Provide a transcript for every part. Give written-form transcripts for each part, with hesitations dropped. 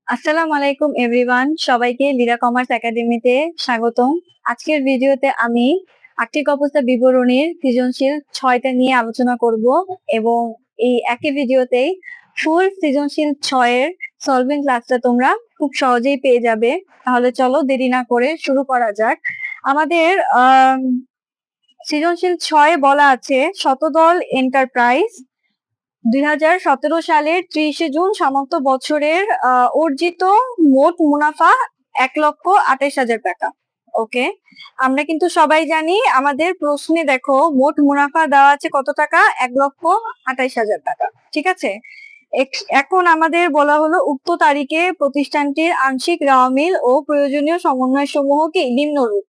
আসসালামু আলাইকুম এভরিওয়ান, সবাইকে লিরা কমার্স একাডেমিতে স্বাগতম। আজকের ভিডিওতে আমি আর্থিক অবস্থা বিবরণীর সৃজনশীল 6টা নিয়ে আলোচনা করব এবং এই একই ভিডিওতেই ফুল সৃজনশীল 6-এর সলভিং ক্লাসটা তোমরা খুব সহজেই পেয়ে যাবে। তাহলে চলো দেরি না করে শুরু করা যাক। আমাদের সৃজনশীল 6 বলা আছে শতদল এন্টারপ্রাইজ 2017 সালের 30শে জুন সমস্ত বছরের অর্জিত মোট মুনাফা 1,28,000 টাকা। ওকে, আমরা কিন্তু সবাই জানি আমাদের প্রশ্নে দেখো মোট মুনাফা দেওয়া আছে কত টাকা, 1,28,000 টাকা। ঠিক আছে, এখন আমাদের বলা হলো উক্ত তারিখে প্রতিষ্ঠানটির আংশিক রাওয়া মিল ও প্রয়োজনীয় সমন্বয় সমূহ কি নিম্নরূপ।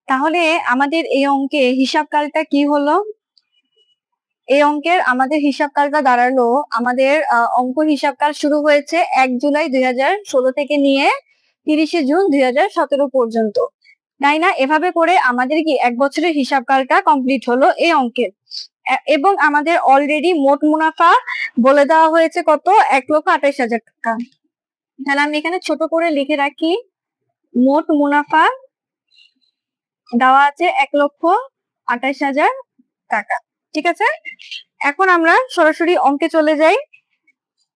তাহলে আমাদের এই অঙ্কে হিসাবকালটা কি হলো? এই অঙ্কের আমাদের হিসাবকালটা দাঁড়ালো, আমাদের অঙ্ক হিসাবকাল শুরু হয়েছে 1 জুলাই 2016 থেকে নিয়ে 30শে জুন 2017 পর্যন্ত, তাই না? এভাবে করে আমাদের কি 1 বছরের হিসাবকালটা কমপ্লিট হলো এই অঙ্কের। এবং আমাদের অলরেডি মোট মুনাফা বলে দেওয়া হয়েছে কত, 1,28,000 টাকা। তাহলে আমি এখানে ছোট করে লিখে রাখি, মোট মুনাফা দেওয়া আছে 1,28,000 টাকা। ঠিক আছে, এখন আমরা সরাসরি অঙ্কে চলে যাই।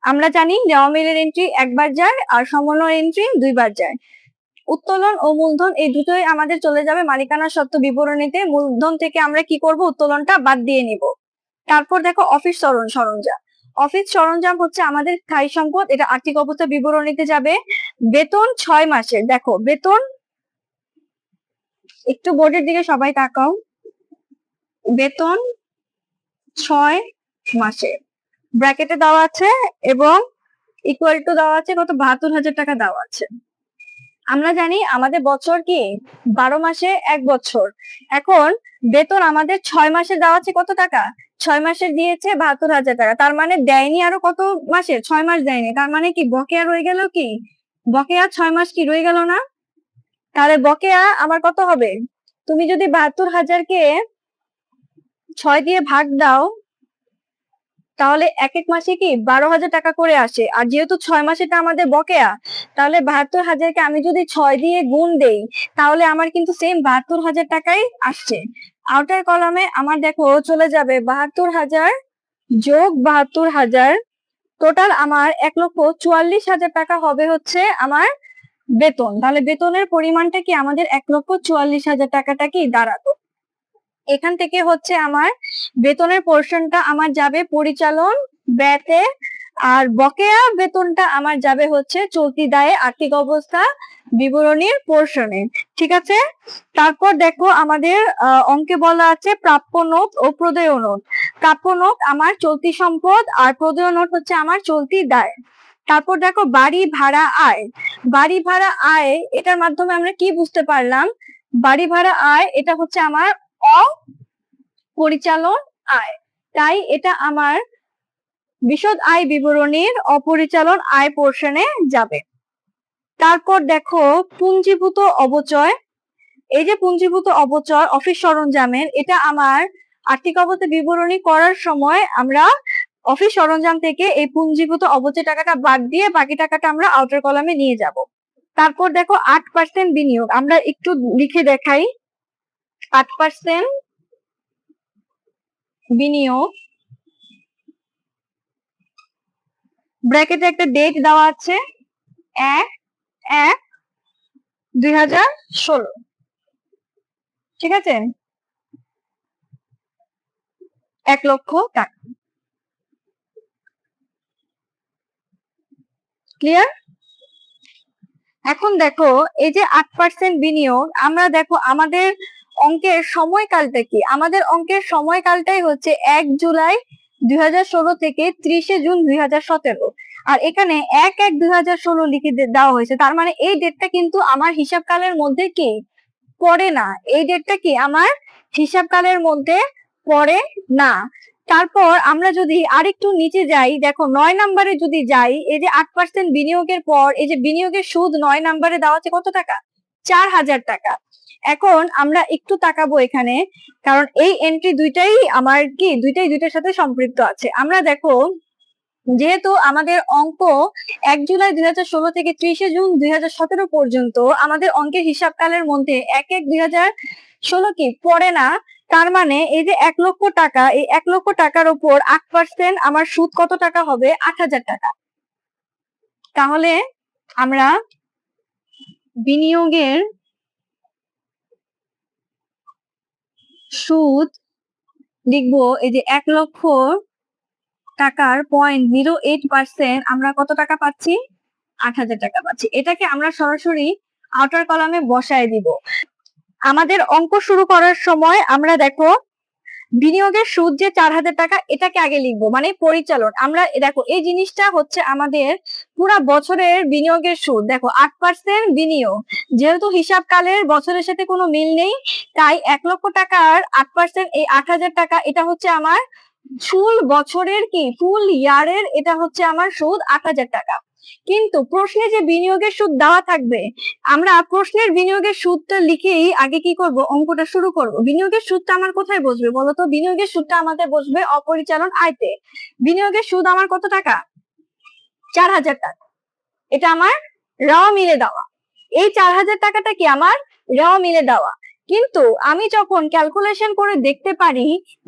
আমরা জানি রাওয়া মিলের এন্ট্রি একবার যায় আর সমন্বয় এন্ট্রি 2 বার যায়। উত্তোলন ও মূলধন এই দুটোই আমাদের চলে যাবে মালিকানা সত্ত্ব বিবরণীতে। মূলধন থেকে আমরা কি করব, উত্তোলনটা বাদ দিয়ে নিব। তারপর দেখো অফিস সরঞ্জাম। অফিস সরঞ্জাম হচ্ছে আমাদের স্থায়ী সম্পদ, এটা আর্থিক অবস্থা বিবরণীতে যাবে। বেতন 6 মাসের, দেখো বেতন, একটু বোর্ডের দিকে সবাই তাকাও। বেতন 6 মাসের ব্র্যাকেটে দেওয়া আছে এবং ইকুয়াল টু দেওয়া আছে কত, 72,000 টাকা দেওয়া আছে। আমরা জানি আমাদের বছর কি 12 মাসে 1 বছর। এখন বেতন আমাদের 6 মাসে দেওয়া আছে কত টাকা, 6 মাসের দিয়েছে 72,000 টাকা। তার মানে দেয়নি আরো কত মাসের, 6 মাস দেয়নি। তার মানে কি বকেয়া রয়ে গেল, কি বকেয়া 6 মাস কি রয়ে গেল না? তাহলে বকেয়া আমার কত হবে, তুমি যদি 72,000-কে 6 দিয়ে ভাগ দাও তাহলে এক এক মাসে কি 12,000 টাকা করে আসে। আর যেহেতু 6 মাসেটা আমাদের বকেয়া, তাহলে 72,000-কে আমি যদি 6 দিয়ে গুণ দেই তাহলে আমার কিন্তু সেম 72,000 টাকাই আসছে। আউটার কলামে আমার দেখো চলে যাবে 72,000 যোগ 72,000, টোটাল আমার 1,44,000 টাকা হবে হচ্ছে আমার বেতন। তাহলে বেতনের পরিমাণটা কি আমাদের 1,44,000 টাকাটা কি দাঁড়াতো। এখান থেকে হচ্ছে আমার বেতনের পোর্শনটা আমার যাবে পরিচালন ব্যয়ে, আর বকেয়া বেতনটা আমার যাবে হচ্ছে চলতি দায়ে আর্থিক অবস্থা বিবরণীর পোর্শনে। ঠিক আছে, তারপর দেখো আমাদের অঙ্কে বলা আছে প্রাপ্য নোট ও প্রদেয় নোট। প্রাপ্য নোট আমার চলতি সম্পদ আর প্রদেয় নোট হচ্ছে আমার চলতি দায়। তারপর দেখো বাড়ি ভাড়া আয়। বাড়ি ভাড়া আয় এটার মাধ্যমে আমরা কি বুঝতে পারলাম, বাড়ি ভাড়া আয় এটা হচ্ছে আমার অপরিচালন আয়, তাই এটা আমার বিশদ আয় বিবরণীর অপরিচালন আয় পোর্শনে যাবে। তারপর দেখো পুঞ্জীভূত অবচয়। এই যে পুঞ্জীভূত অবচয় অফিস সরঞ্জামের, এটা আমার আর্থিক অবস্থা বিবরণী করার সময় আমরা অফিস সরঞ্জাম থেকে এই পুঞ্জীভূত অবচয় টাকাটা বাদ দিয়ে বাকি টাকাটা আমরা আউটার কলামে নিয়ে যাব। তারপর দেখো 8% বিনিয়োগ, আমরা একটু লিখে দেখাই। 8% বিনিয়োগ, ব্র্যাকেটে একটা ডেট দেওয়া আছে 1/1/2016। ঠিক আছে, 1 লক্ষ টাকা। ক্লিয়ার? এখন দেখো এই যে 8% বিনিয়োগ, আমরা দেখো আমাদের অঙ্কের সময়কালটা কি, আমাদের অঙ্কের সময়কালটাই হচ্ছে 1 জুলাই 2016 থেকে 30শে জুন 2017। আর এখানে 1/1/2016 লিখে দেওয়া হয়েছে, তার মানে এই ডেটটা কিন্তু আমার হিসাবকালের মধ্যে কি পড়ে না। এই ডেটটা কি আমার হিসাবকালের মধ্যে পড়ে না। তারপর আমরা যদি আরেকটু নিচে যাই, দেখো 9 নম্বরে যদি যাই, এই যে 8% বিনিয়োগের পর এই যে বিনিয়োগের সুদ 9 নম্বরে দেওয়া আছে কত টাকা, 4,000 টাকা। এখন আমরা একটু তাকাবো এখানে, কারণ এই এন্ট্রি দুইটাই আমার কি দুইটার সাথে সম্পৃক্ত আছে। আমরা দেখো যেহেতু আমাদের অঙ্ক 1 জুলাই 2016 থেকে 30 জুন 2017 পর্যন্ত আমাদের অঙ্কের হিসাবকালের মধ্যে 1/1/2016 কি পড়ে না, তার মানে এই যে 1 লক্ষ টাকা, এই 1 লক্ষ টাকার উপর 8% আমার সুদ কত টাকা হবে? 8,000 টাকা। তাহলে আমরা বিনিয়োগের সুদ লিখবো এই যে 1 লক্ষ টাকার 0.08% আমরা কত টাকা পাচ্ছি? 8,000 টাকা পাচ্ছি। এটাকে আমরা সরাসরি আউটার কলামে বসায় দিব। আমাদের অঙ্ক শুরু করার সময় আমরা দেখো বিনিয়োগের সুদ যে 4,000 টাকা এটাকে আগে লিখবো, মানে পরিচালন। আমরা দেখো এই জিনিসটা হচ্ছে আমাদের পুরা বছরের বিনিয়োগের সুদ। দেখো 8% বিনিয়োগ, যেহেতু হিসাবকালের বছরের সাথে কোনো মিল নেই, তাই 1 লক্ষ টাকার 8% এই 8,000 টাকা, এটা হচ্ছে আমার ফুল বছরের কি ফুল ইয়ারের, এটা হচ্ছে আমার সুদ 8,000 টাকা। কিন্তু প্রশ্নে যে বিনিয়োগের সুদ দেওয়া থাকবে, আমরা প্রশ্নের বিনিয়োগের সুদটা লিখেই আগে কি করব? অঙ্কটা শুরু করব। বিনিয়োগের সুদটা আমার কোথায় বসবে বলতো? বিনিয়োগের সুদটা আমাদের বসবে অপরিচালন আয়তে। বিনিয়োগের সুদ আমার কত টাকা? 4,000 টাকা। এটা আমার রেওয়া মিলে দেওয়া। এই 4,000 টাকাটা কি আমার রেওয়া মিলে দেওয়া। কিন্তু আমি যখন ক্যালকুলেশন করে দেখতে পারি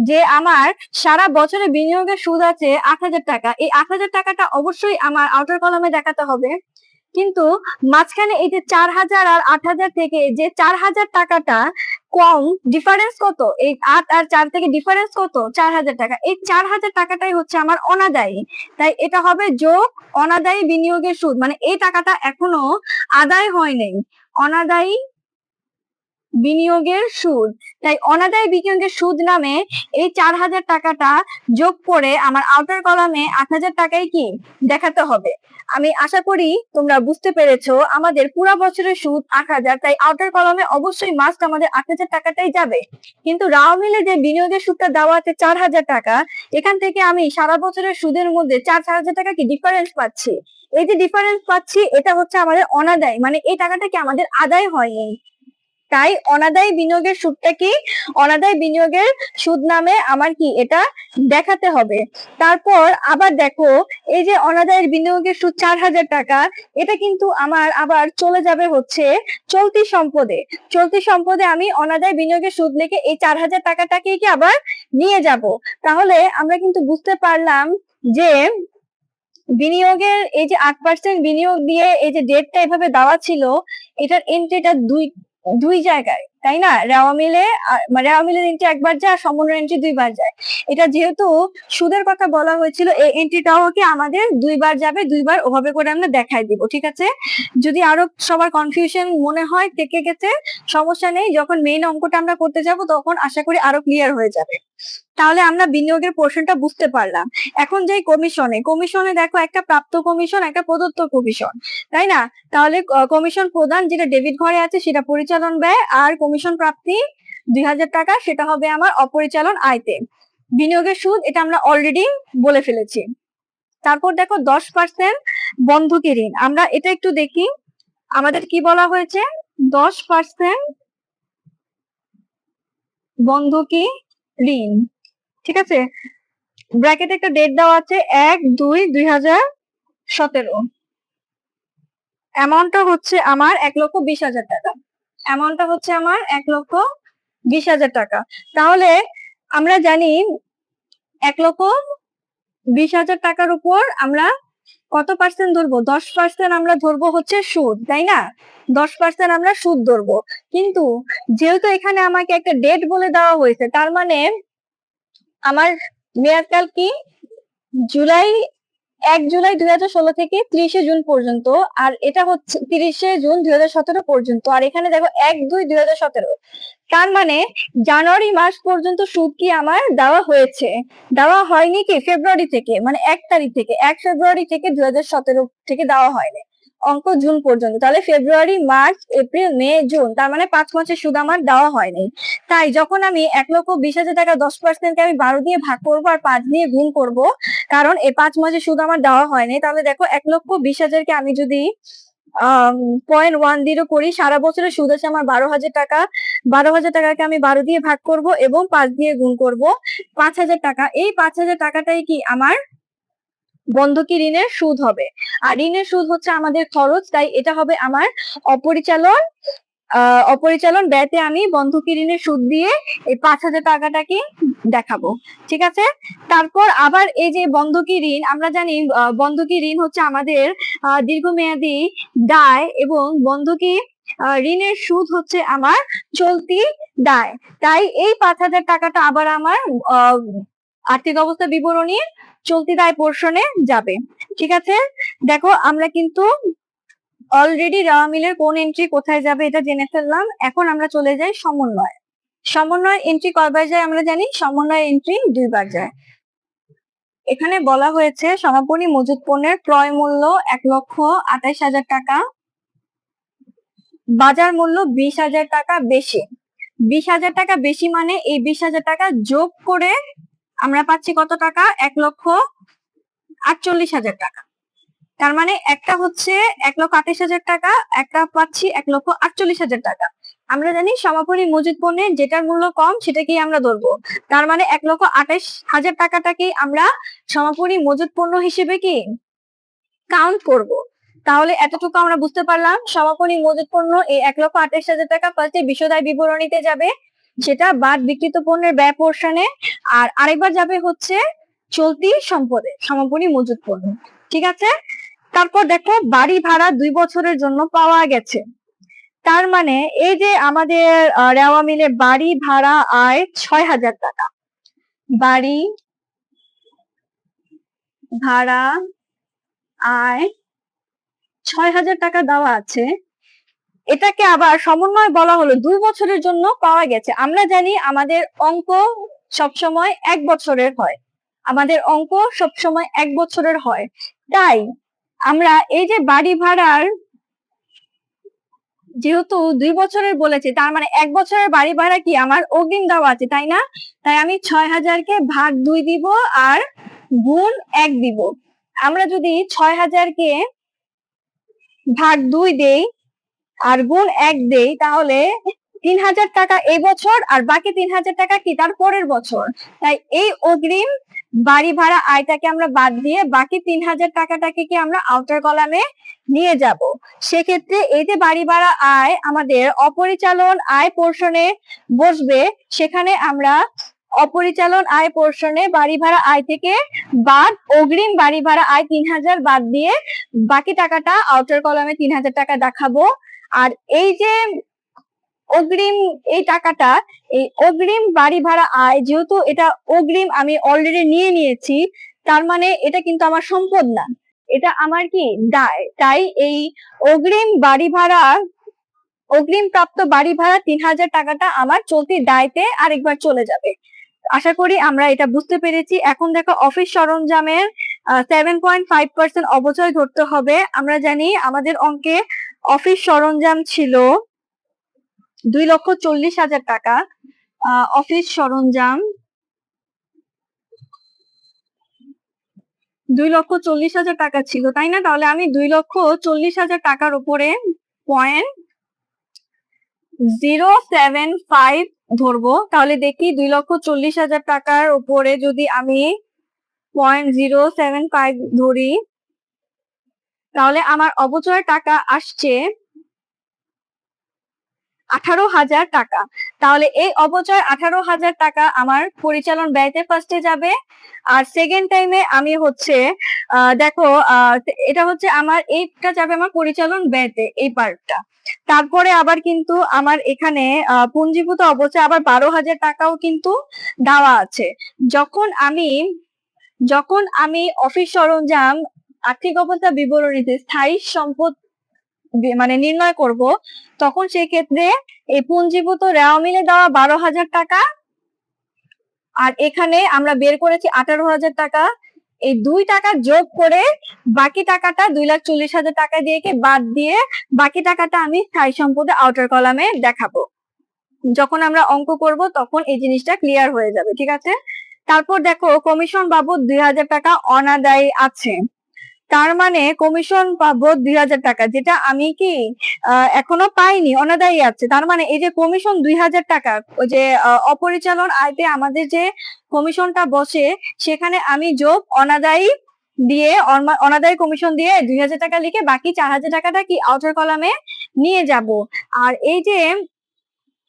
যে আমার সারা বছরে বিনিয়োগের সুদ আছে 8,000 টাকা, এই 8,000 টাকাটা অবশ্যই আমার আউটার কলামে দেখাতে হবে। কিন্তু মাঝখানে এই যে 4,000 আর 8,000 থেকে যে 4,000 টাকাটা কম, ডিফারেন্স কত? এই 8 আর 4 থেকে ডিফারেন্স কত? 4,000 টাকা। এই 4,000 টাকাটাই হচ্ছে আমার অনাদায়ী, তাই এটা হবে যোগ অনাদায়ী বিনিয়োগের সুদ, মানে এই টাকাটা এখনো আদায় হয় নাই, অনাদায়ী বিনিয়োগের সুদ। তাই অনাদায়ী বিনিয়োগের সুদ নামে এই 4,000 টাকাটা যোগ করে আমার আউটার কলামে 8,000 টাকাই কি দেখাতে হবে। আমি আশা করি তোমরা বুঝতে পেরেছো, আমাদের পুরো বছরের সুদ 8,000, তাই আউটার কলামে অবশ্যই মাস্ট আমাদের 8,000 টাকাটাই যাবে। কিন্তু রাও মিলে যে বিনিয়োগের সুদটা দেওয়া আছে 4,000 টাকা, এখান থেকে আমি সারা বছরের সুদের মধ্যে 4,000 টাকা কি ডিফারেন্স পাচ্ছি। এই যে ডিফারেন্স পাচ্ছি, এটা হচ্ছে আমাদের অনাদায়ী, মানে এই টাকাটা কি আমাদের আদায় হয়নি। তাই অনাদায়ী বিনিয়োগের সুদটা কি? অনাদায়ী বিনিয়োগের সুদ নামে আমার কি এটা দেখাতে হবে। তারপর আবার দেখো এই যে অনাদায়ী বিনিয়োগের সুদ 4,000 টাকা, এটা কিন্তু আমার আবার চলে যাবে হচ্ছে চলতি সম্পদে। চলতি সম্পদে আমি অনাদায়ী বিনিয়োগের সুদ লিখে এই 4,000 টাকাটাকে কি আবার নিয়ে যাব। তাহলে আমরা কিন্তু বুঝতে পারলাম যে বিনিয়োগের এই যে 8% বিনিয়োগ দিয়ে এই যে ডেটটা এভাবে দেওয়া ছিল, এটার এন্ট্রিটা দুই জায়গায়, তাই না? রেওয়া মিলে রেওয়া মিলের এন্ট্রি একবার যায় আর সমন্বয় এন্ট্রি 2বার যায়। এটা যেহেতু সুদের কথা বলা হয়েছিল, এই এন্ট্রিটাও কি আমাদের 2বার যাবে, 2বার ওভাবে করে আমরা দেখাই দিব, ঠিক আছে? যদি আরো সবার কনফিউশন মনে হয় থেকে গেছে, সমস্যা নেই, যখন মেইন অঙ্কটা আমরা করতে যাব তখন আশা করি আরো ক্লিয়ার হয়ে যাবে। তাহলে আমরা বিনিয়োগের পোর্শনটা বুঝতে পারলাম। এখন যাই কমিশনে দেখো একটা প্রাপ্ত কমিশন, একটা প্রদত্ত কমিশন, তাই না? তাহলে কমিশন প্রদান যেটা ডেবিট ঘরে আছে সেটা পরিচালন ব্যয়, আর কমিশন প্রাপ্তি 2,000 টাকা সেটা হবে আমার অপরিচালন আয়তে। বিনিয়োগের সুদ এটা আমরা অলরেডি বলে ফেলেছি। তারপর দেখো 10% বন্ধকি ঋণ, আমরা এটা একটু দেখি। আমাদের কি বলা হয়েছে? 10% বন্ধকি ঋণ, ঠিক আছে? ব্র্যাকেটে একটা ডেট দেওয়া আছে 1/2/2017। অ্যামাউন্টটা হচ্ছে আমার 1,20,000 টাকা। অ্যামাউন্টটা হচ্ছে আমার 1,20,000 টাকা। তাহলে আমরা জানি 1,20,000 টাকার উপর আমরা কত পার্সেন্ট ধরবো? 10% আমরা ধরবো হচ্ছে সুদ, তাই না? 10% আমরা সুদ ধরবো। কিন্তু যেহেতু এখানে আমাকে একটা ডেট বলে দেওয়া হয়েছে, তার মানে আমার মেয়াদকাল কি? 1 জুলাই 2016 থেকে 30 জুন পর্যন্ত, আর এটা হচ্ছে 30 জুন 2017 পর্যন্ত। আর এখানে দেখো 1/2/2017, তার মানে জানুয়ারি মাস পর্যন্ত সুদ কি আমার দেওয়া হয়েছে। দেওয়া হয়নি কি ফেব্রুয়ারি থেকে, মানে 1 তারিখ থেকে, 1 ফেব্রুয়ারি থেকে 2017 থেকে দেওয়া হয়নি, অঙ্ক জুন পর্যন্ত। তাহলে ফেব্রুয়ারি, মার্চ, এপ্রিল, মে, জুন, তার মানে 5 মাসের সুদ আমার দেওয়া হয়নি। তাই যখন আমি 1,20,000 টাকা 10% কে আমি 12 দিয়ে ভাগ করবো আর 5 দিয়ে গুণ করব, কারণ এই 5 মাসের সুদ আমার দেওয়া হয়নি, তাহলে দেখো 1,20,000 কে আমি যদি 0.10 করি, সারা বছরের সুদ আছে আমার 12,000 টাকা। 12,000 টাকাকে আমি 12 দিয়ে ভাগ করব এবং 5 দিয়ে গুণ করব, 5,000 টাকা। এই 5,000 টাকাটাই কি আমার বন্ধকি ঋণের সুদ হবে। আর ঋণের সুদ হচ্ছে আমাদের খরচ, তাই এটা হবে আমার অপরিচালন অপরিচালন ব্যয়তে আমি বন্ধকি ঋণের সুদ দিয়ে এই 5,000 টাকাটাকে দেখাবো। ঠিক আছে, তারপর আবার এই যে বন্ধকি ঋণ, আমরা জানি বন্ধকি ঋণ হচ্ছে আমাদের দীর্ঘমেয়াদী দায় এবং বন্ধকি ঋণের সুদ হচ্ছে আমার চলতি দায়। তাই এই 5,000 টাকাটা আবার আমার আর্থিক অবস্থা বিবরণীর চলতি দায় পোর্শনে যাবে। ঠিক আছে, দেখো আমরা কিন্তু অলরেডি রাওয়া মিলের কোন এন্ট্রি কোথায় যাবে এটা জেনে ফেললাম। এখন আমরা চলে যাই সমন্বয়। সমন্বয় এন্ট্রি কয়বার যায় আমরা জানি, সমন্বয় এন্ট্রি 2 বার যায়। এখানে বলা হয়েছে সমাপনী মজুত পণ্যের ক্রয় মূল্য 1,28,000 টাকা, বাজার মূল্য 20,000 টাকা বেশি। 20,000 টাকা বেশি মানে এই 20,000 টাকা যোগ করে আমরা পাচ্ছি কত টাকা, 1,48,000 টাকা। তার মানে একটা হচ্ছে 1,28,000 টাকা, একটা পাচ্ছি 1,48,000 টাকা। আমরা জানি সমাপনী মজুত পণ্যের যেটার মূল্য কম সেটাকেই আমরা ধরবো। তার মানে 1,28,000 টাকাটাকেই আমরা সমাপনী মজুত পণ্য হিসেবে কি কাউন্ট করব। তাহলে এতটুকু আমরা বুঝতে পারলাম সমাপনী মজুত পণ্য এই 1,28,000 টাকা ফার্স্টে বিশদায় বিবরণীতে যাবে, সেটা বাদ বিক্রিত পণ্যের ব্যয় পোর্শনে, আর আরেকবার যাবে হচ্ছে চলতি সম্পদে সমাপনী মজুত পণ্য। ঠিক আছে, তারপর দেখো বাড়ি ভাড়া 2 বছরের জন্য পাওয়া গেছে। তার মানে এই যে আমাদের রেওয়া মিলে বাড়ি ভাড়া আয় 6,000 টাকা, বাড়ি ভাড়া আয় 6,000 টাকা দেওয়া আছে। এটাকে আবার সমন্বয় বলা হলো 2 বছরের জন্য পাওয়া গেছে। আমরা জানি আমাদের অঙ্ক সবসময় 1 বছরের হয়, আমাদের অঙ্ক সবসময় 1 বছরের হয়। তাই আমরা এই যে বাড়ি ভাড়ার যেহেতু 2 বছরের বলেছে, তার মানে 1 বছরের বাড়ি ভাড়া কি আমার অগ্রিম দেওয়া আছে, তাই না? তাই আমি 6,000 কে ভাগ 2 দিব আর গুণ 1 দিব। আমরা যদি 6,000 কে ভাগ 2 দেই আর গুণ 1 দেই তাহলে 3,000 টাকা এই বছর আর বাকি 3,000 টাকা কি তার পরের বছর। তাই এই অগ্রিম বাড়ি ভাড়া আয়টাকে আমরা বাদ দিয়ে বাকি 3,000 টাকাটাকে কি আমরা আউটার কলামে নিয়ে যাব। সেক্ষেত্রে এই যে বাড়ি ভাড়া আয় আমাদের অপরিচালন আয় পোর্শনে বসবে, সেখানে আমরা অপরিচালন আয় পোর্শনে বাড়ি ভাড়া আয় থেকে বাদ অগ্রিম বাড়ি ভাড়া আয় 3,000 বাদ দিয়ে বাকি টাকাটা আউটার কলামে 3,000 টাকা দেখাবো। আর এই যে অগ্রিম এই টাকাটা, এই অগ্রিম বাড়ি ভাড়া আয় যেহেতু এটা অগ্রিম আমি অলরেডি নিয়ে নিয়েছি, তার মানে এটা কিন্তু আমার সম্পদ না, এটা আমার কি দায়। তাই এই অগ্রিম বাড়ি ভাড়া অগ্রিম প্রাপ্ত বাড়ি ভাড়া 3,000 টাকাটা আমার চলতি দায়তে আরেকবার চলে যাবে। আশা করি আমরা এটা বুঝতে পেরেছি। এখন দেখো অফিস সরঞ্জামের 7.5% অবচয় ধরতে হবে। আমরা জানি আমাদের অঙ্কে অফিস সরঞ্জাম ছিল 2,40,000 টাকা। অফিস সরঞ্জাম 2,40,000 টাকা ছিল, তাই না? তাহলে আমি 2,40,000 টাকার উপরে 0.075 ধরবো। তাহলে দেখি 2,40,000 টাকার উপরে যদি আমি 0.075 ধরি তাহলে আমার অবচয় টাকা আসছে 18,000 টাকা। তাহলে এই অবচয় 18,000 টাকা আমার পরিচালন ব্যয়তে ফার্স্টে যাবে। আর সেকেন্ড টাইমে আমি হচ্ছে দেখো এটা হচ্ছে আমার এইটা যাবে আমার পরিচালন ব্যয়তে, এই পার্টটা। তারপরে আবার কিন্তু আমার এখানে পুঞ্জীভূত অবচয় আবার 12,000 টাকাও কিন্তু দেওয়া আছে। যখন আমি অফিস সরঞ্জাম আর্থিক অবস্থা বিবরণীতে স্থায়ী সম্পদ মানে নির্ণয় করব, তখন সেই ক্ষেত্রে এই পুঞ্জীভূত রেওয়া মিলে দেওয়া 12,000 টাকা আর এখানে আমরা বের করেছি 18,000 টাকা, এই 2 টাকা যোগ করে বাকি টাকাটা 2,40,000 টাকা দিয়ে বাদ দিয়ে বাকি টাকাটা আমি স্থায়ী সম্পদে আউটার কলামে দেখাবো। যখন আমরা অঙ্ক করব তখন এই জিনিসটা ক্লিয়ার হয়ে যাবে। ঠিক আছে, তারপর দেখো কমিশন বাবদ 2,000 টাকা অনাদায়ী আছে। তার মানে কমিশন পাবো 2,000 টাকা, যেটা আমি কি এখনো পাইনি, অনাদায়ী আছে। তার মানে এই যে কমিশন 2,000 টাকা, ওই যে অপরিচালন আয়তে আমাদের যে কমিশনটা বসে সেখানে আমি যোগ অনাদায়ী দিয়ে অনাদায়ী কমিশন দিয়ে 2,000 টাকা লিখে বাকি 4,000 টাকাটা কি আউটার কলামে নিয়ে যাব। আর এই যে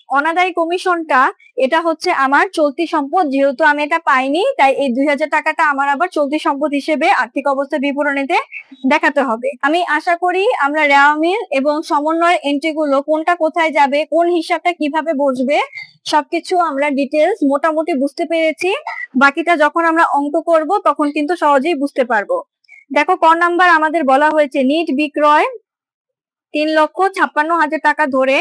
অনাদায়ী কমিশনটা, এটা হচ্ছে আমার চলতি সম্পদ, যেহেতু আমি এটা পাইনি তাই এই 2,000 টাকাটা আমার আবার চলতি সম্পদ হিসেবে আর্থিক অবস্থা বিবরণীতে দেখাতে হবে। আমি আশা করি আমরা রেওয়া মিল এবং সমন্বয় এন্ট্রিগুলো কোনটা কোথায় যাবে, কোন হিসাবটা কিভাবে বসবে, সবকিছু আমরা ডিটেলস মোটামুটি বুঝতে পেরেছি। বাকিটা যখন আমরা অঙ্ক করব তখন কিন্তু সহজেই বুঝতে পারবো। দেখো ক নাম্বার আমাদের বলা হয়েছে নিট বিক্রয় 3,56,000 টাকা ধরে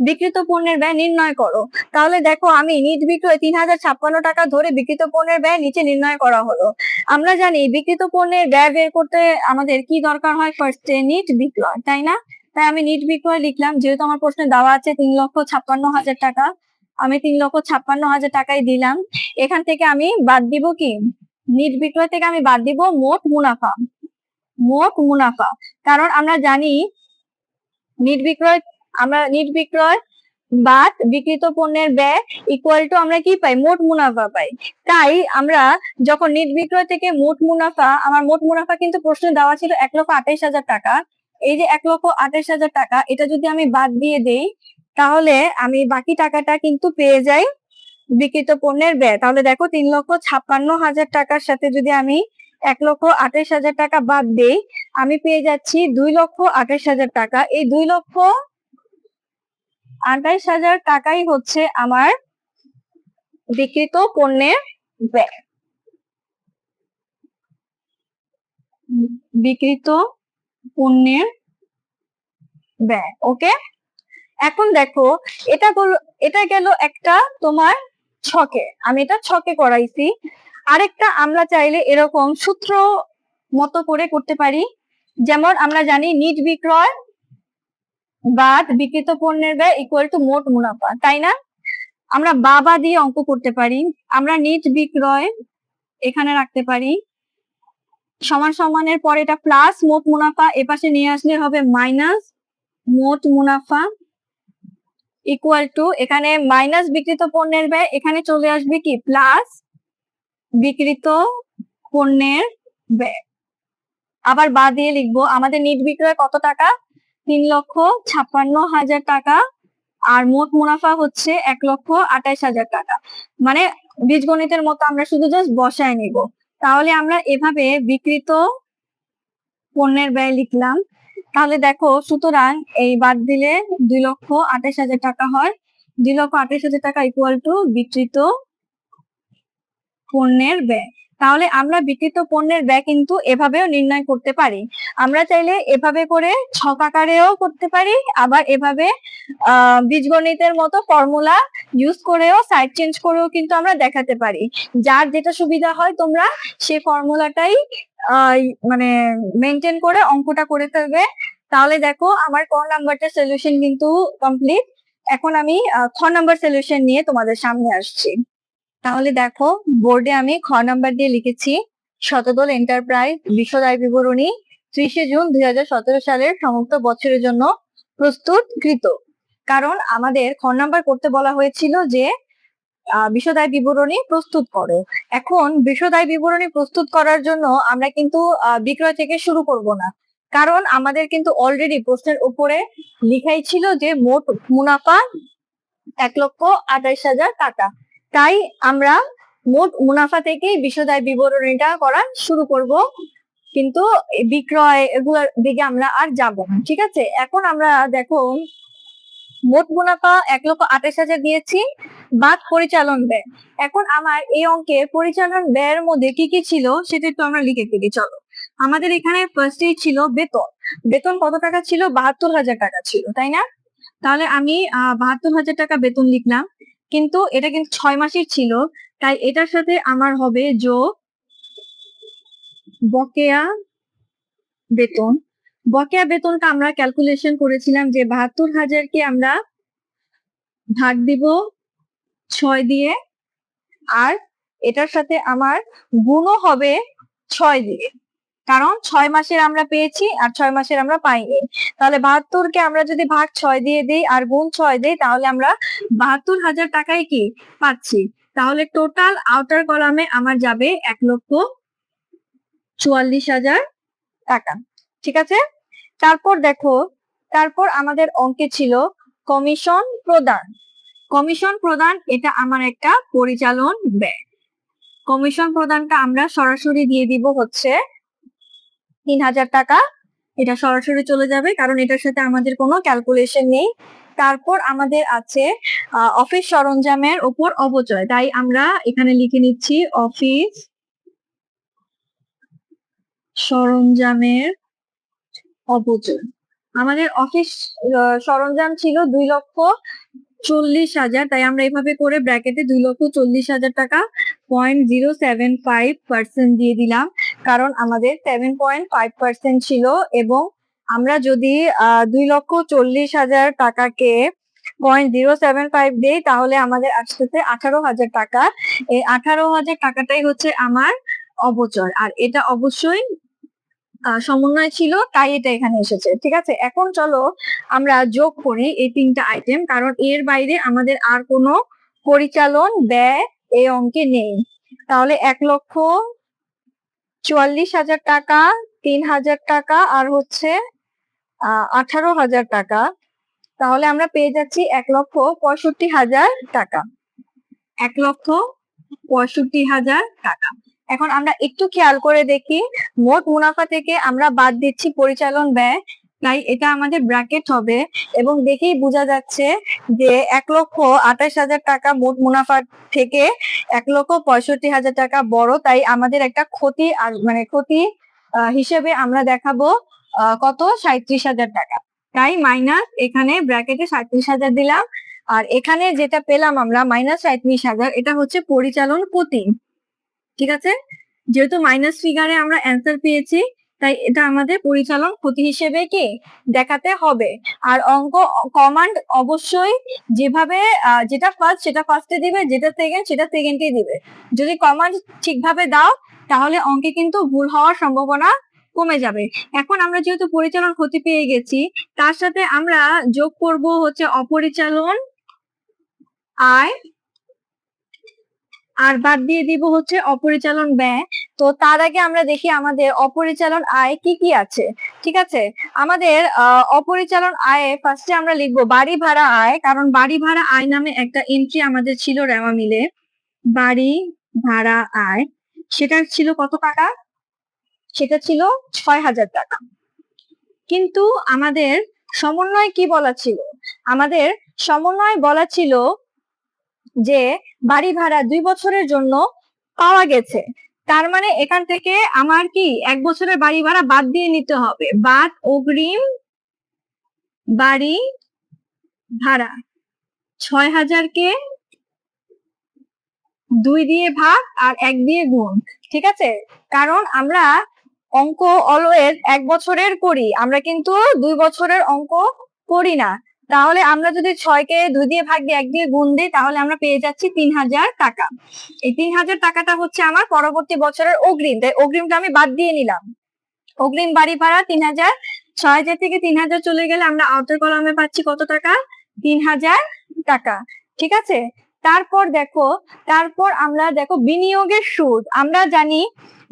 বিক্রিত পণ্যের ব্যয় নির্ণয় করো। তাহলে দেখো আমি নিট বিক্রয় 3,056 টাকা ধরে বিক্রিত পণ্যের ব্যয় নিচে নির্ণয় করা হলো। আমরা জানি বিক্রিত পণ্যের ব্যয় বের করতে আমাদের কি দরকার হয়, ফার্স্টে নিট বিক্রয়, তাই না? তাই আমি নিট বিক্রয় লিখলাম, যেহেতু আমার প্রশ্নে দেওয়া আছে 3,56,000 টাকা, আমি 3,56,000 টাকাই দিলাম। এখান থেকে আমি বাদ দিব কি, নিট বিক্রয় থেকে আমি বাদ দিব মোট মুনাফা। মোট মুনাফা, কারণ আমরা জানি নিট বিক্রয় বাদ বিক্রিত পণ্যের ব্যয় ইকুয়াল টু আমরা কি পাই, মোট মুনাফা পাই। তাই আমরা যখন নিট বিক্রয় থেকে মোট মুনাফা, আমার মোট মুনাফা কিন্তু প্রশ্নে দেওয়া ছিল 1,28,000 টাকা। এই যে 1,28,000 টাকা, এটা যদি আমি বাদ দিয়ে দেই তাহলে আমি বাকি টাকাটা কিন্তু পেয়ে যাই বিক্রিত পণ্যের ব্যয়। তাহলে দেখো 3,56,000 টাকার সাথে যদি আমি 1,28,000 টাকা বাদ দেই, আমি পেয়ে যাচ্ছি 2,28,000 টাকা। এই 2,28,000 টাকাই হচ্ছে আমার বিক্রিত পণ্যের ব্যয়। বিক্রিত পণ্যের ব্যয়, ওকে। এখন দেখো এটা গেল একটা তোমার ছকে, আমি এটা ছকে করাইছি। আরেকটা আমরা চাইলে এরকম সূত্র মতো করে করতে পারি। যেমন আমরা জানি নিট বিক্রয় বাদ বিক্রিত পণ্যের ব্যয় ইকুয়াল টু মোট মুনাফা, তাই না? আমরা বাবা দিয়ে অঙ্ক করতে পারি। আমরা নিট বিক্রয় এখানে রাখতে পারি, সমান সমানের পরে এটা প্লাস মোট মুনাফা, এপাশে নিয়ে আসলে হবে মাইনাস মোট মুনাফা ইকুয়াল টু, এখানে মাইনাস বিক্রিত পণ্যের ব্যয়, এখানে চলে আসবে কি প্লাস বিক্রিত পণ্যের ব্যয়। আবার বাদ দিয়ে লিখবো আমাদের নিট বিক্রয় কত টাকা, 3,56,000 টাকা, আর মোট মুনাফা হচ্ছে 1,28,000 টাকা। মানে বীজগণিতের মতো আমরা শুধু জাস্ট বসায় নিব। তাহলে আমরা এভাবে বিক্রিত পণ্যের ব্যয় লিখলাম। তাহলে দেখো সুতরাং এই বাদ দিলে 2,28,000 টাকা হয়। 2,28,000 টাকা ইকুয়াল টু বিক্রিত পণ্যের ব্যয়। তাহলে আমরা বিক্রিত পণ্যের ব্যয় কিন্তু এভাবেও নির্ণয় করতে পারি। আমরা চাইলে এভাবে করে ছক আকারেও করতে পারি, আবার এভাবে বীজগণিতের মতো ফর্মুলা ইউজ করেও সাইড চেঞ্জ করেও কিন্তু আমরা দেখাতে পারি। যার যেটা সুবিধা হয় তোমরা সেই ফর্মুলাটাই মানে মেনটেন করে অঙ্কটা করে ফেলবে। তাহলে দেখো আমার ক নাম্বারটা সলিউশন কিন্তু কমপ্লিট। এখন আমি খ নাম্বার সলিউশন নিয়ে তোমাদের সামনে আসছি। তাহলে দেখো বোর্ডে আমি খ নাম্বার দিয়ে লিখেছি, শতদল এন্টারপ্রাইজ বিশদ আয় বিবরণী 30শে জুন 2017 সালের সমস্ত বছরের জন্য প্রস্তুতকৃত। কারণ আমাদের খ নাম্বার করতে বলা হয়েছিল যে বিশদ আয় বিবরণী প্রস্তুত করো। এখন বিশদ আয় বিবরণী প্রস্তুত করার জন্য আমরা কিন্তু বিক্রয় থেকে শুরু করব না, কারণ আমাদের কিন্তু অলরেডি প্রশ্নের উপরে লেখাই ছিল যে মোট মুনাফা 1,28,000 টাকা। তাই আমরা মোট মুনাফা থেকেই বিশদ আয় বিবরণীটা করা শুরু করব, কিন্তু বিক্রয় এগুলোর দিকে আমরা আর যাব না, ঠিক আছে? এখন আমরা দেখো মোট মুনাফা 1,28,000 দিয়েছি, বাদ পরিচালন ব্যয়। এখন আমার এই অঙ্কে পরিচালন ব্যয়ের মধ্যে কি কি ছিল সেটা একটু আমরা লিখে ফেলি। চলো, আমাদের এখানে ফার্স্টেই ছিল বেতন। বেতন কত টাকা ছিল, 72,000 টাকা ছিল, তাই না? তাহলে আমি 72,000 টাকা বেতন লিখলাম, কিন্তু এটা কিন্তু 6 মাসের ছিল, তাই এটার সাথে আমার হবে যোগ বকেয়া বেতন। বকেয়া বেতনটা আমরা ক্যালকুলেশন করেছিলাম যে 72,000 আমরা ভাগ দিব 6 দিয়ে, আর এটার সাথে আমার গুণও হবে 6 দিয়ে, কারণ 6 মাসের আমরা পেয়েছি আর 6 মাসের আমরা পাইনি। তাহলে 72কে আমরা যদি ভাগ 6 দিয়ে দিই আর গুণ 6 দিই, তাহলে আমরা 72,000 টাকাই কি পাচ্ছি। তাহলে টোটাল আউটার কলামে আমার যাবে 1,28,000 44,000 টাকা। ঠিক আছে, তারপর দেখো, তারপর আমাদের অঙ্কে ছিল কমিশন প্রদান। কমিশন প্রদান এটা আমার একটা পরিচালন ব্যয়। কমিশন প্রদানটা আমরা সরাসরি দিয়ে দিব হচ্ছে 3,000 টাকা। এটা সরাসরি চলে যাবে, কারণ এটার সাথে আমাদের কোনো ক্যালকুলেশন নেই। তারপর আমাদের আছে অফিস সরঞ্জামের উপর অপচয়, তাই আমরা এখানে লিখে নিচ্ছি অফিস সরঞ্জামের অপচয়। আমাদের অফিস সরঞ্জাম ছিল 2,40,000, তাই আমরা এভাবে করে ব্র্যাকেটে 2,40,000 টাকা 0.075% দিয়ে দিলাম, কারণ আমাদের 7.5% ছিল। এবং আমরা যদি 2,40,000 টাকাকে 0.075 দেই, তাহলে আমাদের আসতেছে 18,000 টাকা। এই 18,000 টাকাটাই হচ্ছে আমার অপচয়, আর এটা অবশ্যই সমন্বয় ছিল, তাই এটা এখানে এসেছে। ঠিক আছে, এখন চলো আমরা যোগ করি এই তিনটা আইটেম, কারণ এর বাইরে আমাদের আর কোনো পরিচালন ব্যয় এই অঙ্কে নেই। তাহলে 1,44,000 টাকা, 3,000 টাকা, আর হচ্ছে 18,000 টাকা। তাহলে আমরা পেয়ে যাচ্ছি 1,65,000 টাকা। 1,65,000 টাকা। এখন আমরা একটু খেয়াল করে দেখি, মোট মুনাফা থেকে আমরা বাদ দিচ্ছি পরিচালন ব্যয়, তাই এটা আমাদের ব্র্যাকেট হবে। এবং দেখেই বোঝা যাচ্ছে যে 1,28,000 টাকা মোট মুনাফা থেকে 1,65,000 টাকা বড়, তাই আমাদের একটা ক্ষতি, আর মানে ক্ষতি হিসেবে আমরা দেখাবো কত, 37,000 টাকা। তাই মাইনাস এখানে ব্র্যাকেটে 37,000 দিলাম। আর এখানে যেটা পেলাম আমরা -37,000, এটা হচ্ছে পরিচালন ক্ষতি। ঠিক আছে, যেহেতু মাইনাস ফিগারে আমরা অ্যান্সার পেয়েছি, তাই এটা আমাদের পরিচালন ক্ষতি হিসেবে কি দেখাতে হবে। আর অঙ্ক কমান্ড অবশ্যই যেভাবে যেটা ফার্স্ট সেটা ফার্স্টে দিবে, যেটা সেকেন্ড সেটা সেকেন্ডে দিবে। যদি কমান্ড ঠিকভাবে দাও, তাহলে অঙ্কে কিন্তু ভুল হওয়ার সম্ভাবনা কমে যাবে। এখন আমরা যেহেতু পরিচালন ক্ষতি পেয়ে গেছি, তার সাথে আমরা যোগ করব হচ্ছে অপরিচালন আয়, আর বাদ দিয়ে দিব হচ্ছে অপরিচালন ব্যয়। তো তার আগে আমরা দেখি আমাদের অপরিচালন আয় কি কি আছে। ঠিক আছে, আমাদের অপরিচালন আয়ে ফার্স্টে আমরা লিখবো বাড়ি ভাড়া আয়, কারণ বাড়ি ভাড়া আয় নামে একটা এন্ট্রি আমাদের ছিল রেওয়া মিলে। বাড়ি ভাড়া আয় সেটা ছিল কত টাকা, সেটা ছিল 6,000 টাকা। কিন্তু আমাদের সমন্বয় কি বলা ছিল, আমাদের সমন্বয় বলা ছিল যে বাড়ি ভাড়া 2 বছরের জন্য পাওয়া গেছে। তার মানে এখান থেকে আমার কি 1 বছরের বাড়ি ভাড়া বাদ দিয়ে নিতে হবে, বাদ অগ্রিম বাড়ি ভাড়া 6,000 কে 2 দিয়ে ভাগ আর 1 দিয়ে গুণ। ঠিক আছে, কারণ আমরা অঙ্ক অলওয়েজ 1 বছরের করি, আমরা কিন্তু 2 বছরের অঙ্ক করি না। তাহলে আমরা যদি 6 কে 2 দিয়ে ভাগ দিয়ে 1 দিয়ে গুণ দিই, তাহলে আমরা পেয়ে যাচ্ছি 3,000 টাকা। এই 3,000 টাকাটা হচ্ছে আমার পরবর্তী বছরের অগ্রিম, তাই অগ্রিমটা আমি বাদ দিয়ে নিলাম। অগ্রিম বাড়ি ভাড়া 3,000, 6,000 থেকে 3,000 চলে গেলে আমরা আউটার কলামে পাচ্ছি কত টাকা, 3,000 টাকা। ঠিক আছে, তারপর দেখো, তারপর আমরা দেখো বিনিয়োগের সুদ। আমরা জানি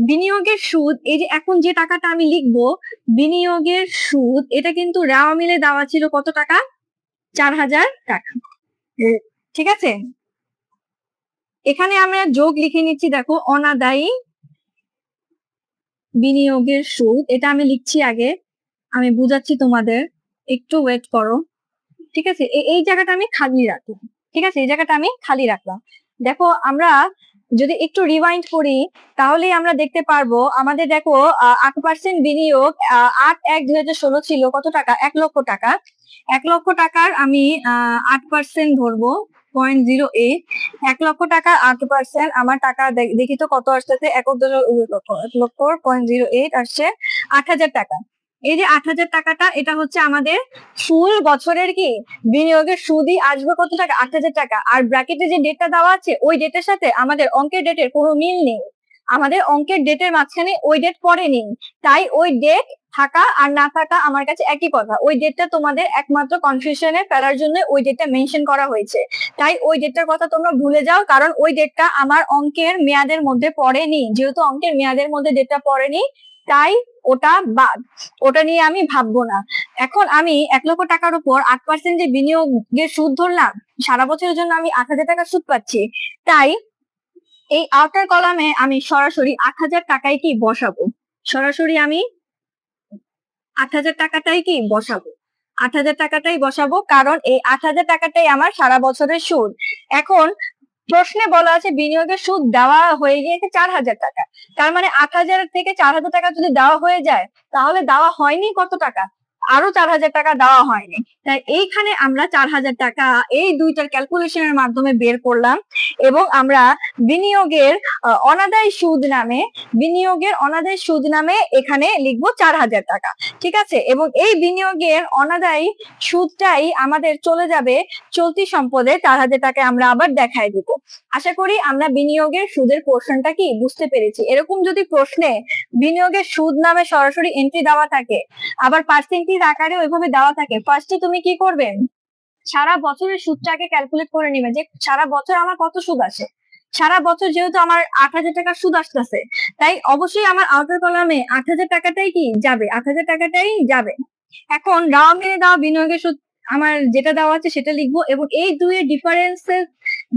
বিনিয়োগের সুদ, এই যে এখন যে টাকাটা আমি লিখবো বিনিয়োগের সুদ, এটা কিন্তু রেওয়া মিলে দেওয়া ছিল কত টাকা, 4,000 টাকা। ঠিক আছে, এখানে আমরা যোগ লিখে নিচ্ছি, দেখো অনাদায়ী বিনিয়োগের সুদ, এটা আমি লিখছি আগে, আমি বুঝাচ্ছি তোমাদের, একটু ওয়েট করো। ঠিক আছে, এই জায়গাটা আমি খালি রাখলাম। ঠিক আছে, এই জায়গাটা আমি খালি রাখলাম। দেখো আমরা যদি একটু রিওয়াইন্ড করি, তাহলেই আমরা দেখতে পারবো আমাদের দেখো 8% বিনিয়োগ 8/1/2016 ছিল কত টাকা, 1 লক্ষ টাকা। 1 লক্ষ টাকার আমি 8% ধরবো 0.08। 1 লক্ষ টাকার 8% আমার টাকা দেখি তো কত আসতেছে, 1 লক্ষ 0.08 আসছে 8,000 টাকা। এই যে 8,000 টাকাটা, এটা হচ্ছে আমাদের ফুল বছরের কি বিনিয়োগের সুদই আসবে কত টাকা, 8,000 টাকা। আর ব্র্যাকেটে যে ডেটটা দেওয়া আছে, ওই ডেটের সাথে আমাদের অঙ্কের ডেটের কোনো মিল নেই। আমাদের অঙ্কের ডেটের মাঝখানে ওই ডেট পড়েনি, তাই ওই ডেট থাকা আর না থাকা আমার কাছে একই কথা। ওই ডেটটা তোমাদের একমাত্র কনফিউশনে ফেলার জন্য ওই ডেটটা মেনশন করা হয়েছে, তাই ওই ডেটটার কথা তোমরা ভুলে যাও, কারণ ওই ডেটটা আমার অঙ্কের মেয়াদের মধ্যে পড়েনি। যেহেতু অঙ্কের মেয়াদের মধ্যে ডেটটা পড়েনি, তাই ওটা বাদ, ওটা নিয়ে আমি ভাববো না। এখন আমি 1 লক্ষ টাকার উপর 8% যে বিনিয়োগের সুদ ধরলাম, সারা বছরের জন্য আমি 8,000 টাকা সুদ পাচ্ছি, তাই এই আউটার কলামে আমি সরাসরি 8,000 টাকায় কি বসাবো, সরাসরি আমি 8,000 টাকাটাই কি বসাবো, 8,000 টাকাটাই বসাবো, কারণ এই 8,000 টাকাটাই আমার সারা বছরের সুদ। এখন প্রশ্নে বলা আছে বিনিয়োগের সুদ দেওয়া হয়ে গিয়েছে 4,000 টাকা, তার মানে 8,000 থেকে 4,000 টাকা যদি দেওয়া হয়ে যায়, তাহলে দেওয়া হয়নি কত টাকা, আরো 4,000 টাকা দেওয়া হয়নি। তাই এইখানে আমরা 4,000 টাকা এই দুইটার ক্যালকুলেশনের মাধ্যমে বের করলাম, এবং আমরা বিনিয়োগের অনাদায়ী সুদ নামে, বিনিয়োগের অনাদায়ী সুদ নামে এখানে লিখবো 4,000 টাকা। ঠিক আছে, এবং এই বিনিয়োগের অনাদায়ী সুদটাই আমাদের চলে যাবে চলতি সম্পদে 4,000 টাকায় আমরা আবার দেখায় দিব। আশা করি আমরা বিনিয়োগের সুদের পোর্শনটা কি বুঝতে পেরেছি। এরকম যদি প্রশ্নে বিনিয়োগের সুদ নামে সরাসরি এন্ট্রি দেওয়া থাকে, আবার পার্সেন্টেজ আকারে ওইভাবে দেওয়া থাকে, ফার্স্টে তুমি কি করবে, সারা বছরের সুদটাকে ক্যালকুলেট করে নিবে যে সারা বছর আমার কত সুদ আসে। সারা বছর যেহেতু আমার 8,000 টাকা সুদ আসতেছে, তাই অবশ্যই আমার আউটার কলামে 8,000 টাকাটাই কি যাবে, 8,000 টাকাটাই যাবে। এখন দেওয়া মেনে দেওয়া বিনিয়োগের সুদ আমার যেটা দেওয়া আছে সেটা লিখবো, এবং এই দুইয়ের ডিফারেন্সের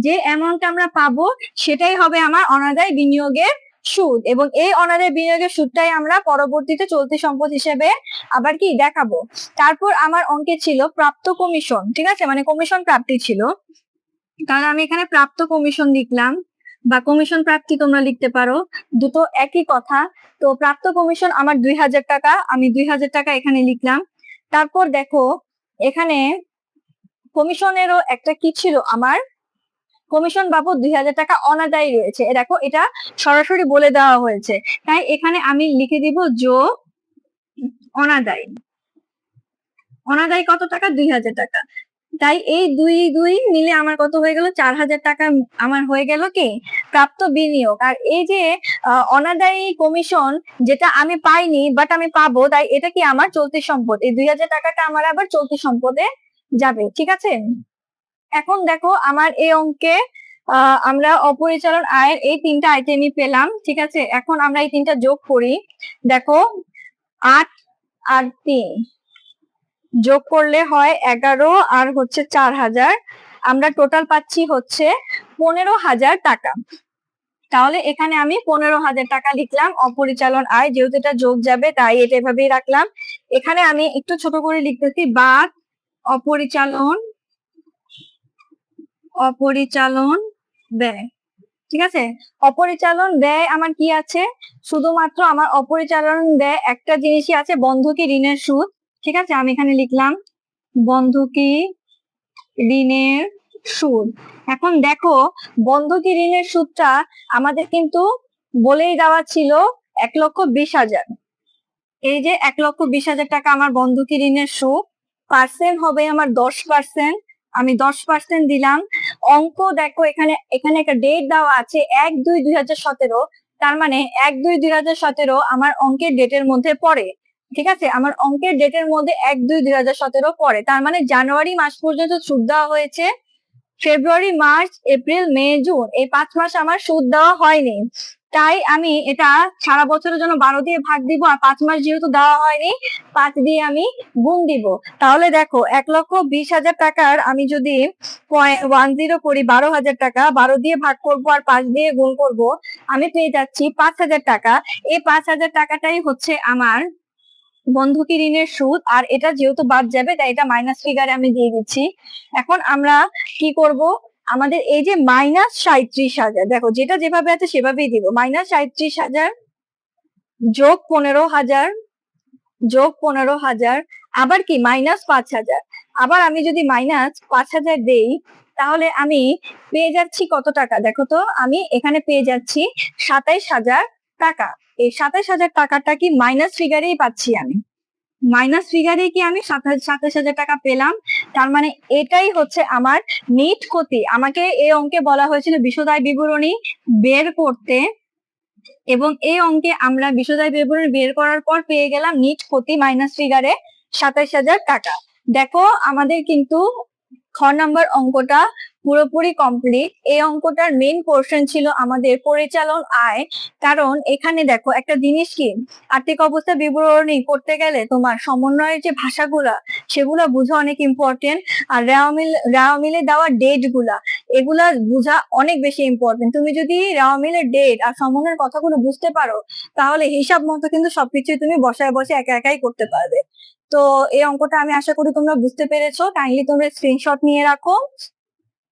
যে অ্যামাউন্ট আমরা পাবো সেটাই হবে আমার অনাদায় বিনিয়োগের সুদ, এবং এই অনাদায় বিনিয়োগের সুদটাই আমরা পরবর্তীতে চলতি সম্পদ হিসেবে আবার কি দেখাবো। তারপর আমার অঙ্কে ছিল প্রাপ্ত কমিশন, ঠিক আছে, মানে কমিশন প্রাপ্তি ছিল, তাহলে আমি এখানে প্রাপ্ত কমিশন লিখলাম, বা কমিশন প্রাপ্তি তোমরা লিখতে পারো, দুটো একই কথা। তো প্রাপ্ত কমিশন আমার 2,000 টাকা, আমি 2,000 টাকা এখানে লিখলাম। তারপর দেখো এখানে কমিশনেরও একটা কি ছিল, আমার কমিশন বাবদ 2,000 টাকা অনাদায়ী রয়েছে, দেখো এটা সরাসরি বলে দেওয়া হয়েছে, তাই এখানে আমি লিখে দিব যোগ অনাদায়ী। অনাদায়ী কত টাকা, 2,000 টাকা। তাই এই দুই দুই মিলে আমার কত হয়ে গেল, 4,000 টাকা আমার হয়ে গেল কি প্রাপ্ত বিনিয়োগ। আর এই যে অনাদায়ী কমিশন যেটা আমি পাইনি বাট আমি পাবো, তাই এটা কি আমার চলতি সম্পদ, এই 2,000 টাকাটা আমার আবার চলতি সম্পদে যাবে। ঠিক আছে, এখন দেখো আমার এই অঙ্কে আমরা অপরিচালন আয়ের এই 3টা আইটেমই পেলাম। ঠিক আছে, এখন আমরা এই 3টা যোগ করি, দেখো 8 আর 3 যোগ করলে হয় 11 আর হচ্ছে 4,000, আমরা টোটাল পাচ্ছি হচ্ছে 15,000 টাকা। তাহলে এখানে আমি 15,000 টাকা লিখলাম অপরিচালন আয়, যেহেতু এটা যোগ যাবে তাই এটা এভাবেই রাখলাম। এখানে আমি একটু ছোট করে লিখতেছি বাদ অপরিচালন ব্যয়। ঠিক আছে, অপরিচালন ব্যয় আমার কি আছে, শুধুমাত্র আমার অপরিচালন ব্যয় একটা জিনিসই আছে, বন্ধকি ঋণের সুদ। ঠিক আছে, আমি এখানে লিখলাম বন্ধকি ঋণের সুদ। এখন দেখো বন্ধকি ঋণের সুদটা আমাদের কিন্তু বলেই দেওয়া ছিল 1,20,000। এই যে 1,20,000 টাকা আমার বন্ধকি ঋণের সুদ, পার্সেন্ট হবে আমার 10%, আমি 10% দিলাম। অঙ্ক দেখো এখানে এখানে একটা ডেট দেওয়া আছে 1/2/2017, তার মানে 1/2/2017 আমার অঙ্কের ডেটের মধ্যে পড়ে। ঠিক আছে, আমার অঙ্কের ডেটের মধ্যে 1/2/2017 পড়ে, তার মানে জানুয়ারি মাস পর্যন্ত সুদ দেওয়া হয়েছে, February March April May June এই 5 মাস আমার সুদ দেওয়া হয়নি, তাই আমি এটা সারা বছরের জন্য 12 দিয়ে ভাগ দিব, আর 5 মাস যেহেতু দেওয়া হয়নি 5 দিয়ে আমি গুণ দিব। তাহলে দেখো 1,20,000 টাকার আমি যদি 0.10 করি 12,000 টাকা, 12 দিয়ে ভাগ করব আর 5 দিয়ে গুণ করব, আমি পেয়ে যাচ্ছি 5,000 টাকা। এই 5,000 টাকাটাই হচ্ছে আমার বন্ধকি ঋণের সুদ, আর এটা যেহেতু বাদ যাবে তাই এটা মাইনাস ফিগারে আমি দিয়ে দিচ্ছি। এখন আমরা কি করব, আমাদের এই যে -37,000, দেখো যেটা যেভাবে আছে সেভাবেই দিব, -37,000 যোগ 15,000 যোগ 15,000, আবার কি -5,000, আবার আমি যদি -5,000 দেই, তাহলে আমি পেয়ে যাচ্ছি কত টাকা, দেখো তো আমি এখানে পেয়ে যাচ্ছি 27,000 টাকা। এই 27,000 টাকাটা কি মাইনাস ফিগারেই পাচ্ছি, আমি মাইনাস ফিগারে কি আমি 27,000 টাকা পেলাম, তার মানে এটাই হচ্ছে আমার নিট ক্ষতি। আমাকে এই অঙ্কে বলা হয়েছিল বিশদ আয় বিবরণী বের করতে, এবং এই অঙ্কে আমরা বিশদায় বিবরণী বের করার পর পেয়ে গেলাম নিট ক্ষতি মাইনাস ফিগারে 27,000 টাকা। দেখো আমাদের কিন্তু খ নাম্বার অঙ্কটা পুরোপুরি কমপ্লিট। এই অঙ্কটার মেইন পোর্শন ছিল আমাদের পরিচালন আয়। কারণ এখানে দেখো একটা জিনিস কি, আর্থিক অবস্থা বিবরণী করতে গেলে তোমার সমন্বয়ের যে ভাষাগুলা সেগুলো বোঝা অনেক ইম্পর্টেন্ট। আর রেওয়া মিলে দেওয়া ডেট গুলা এগুলা বোঝা অনেক বেশি ইম্পর্টেন্ট। তুমি যদি রেওয়া মিলের ডেট আর সমন্বয়ের কথাগুলো বুঝতে পারো তাহলে হিসাব মতো কিন্তু সবকিছু তুমি বসায় বসে একা একাই করতে পারবে। তো এই অঙ্কটা আমি আশা করি তোমরা বুঝতে পেরেছো। কাইন্ডলি তোমরা স্ক্রিনশট নিয়ে রাখো।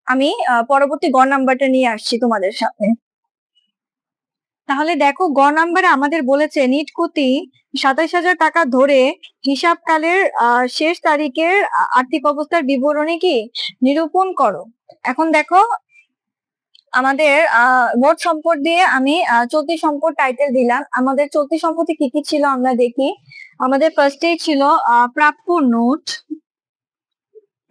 আমি পরবর্তী গ নাম্বারটা নিয়ে আসছি তোমাদের সামনে। তাহলে দেখো গ নাম্বারে আমাদের বলেছে নিট ক্ষতি 27,000 টাকা ধরে হিসাবকালের শেষ তারিখের আর্থিক অবস্থার বিবরণী কি নিরূপণ করো। এখন দেখো আমাদের মোট সম্পদ দিয়ে আমি চলতি সম্পদ টাইটেল দিলাম। আমাদের চলতি সম্পত্তি কি কি ছিল আমরা দেখি। আমাদের ফার্স্টেই ছিল প্রাপ্য নোট।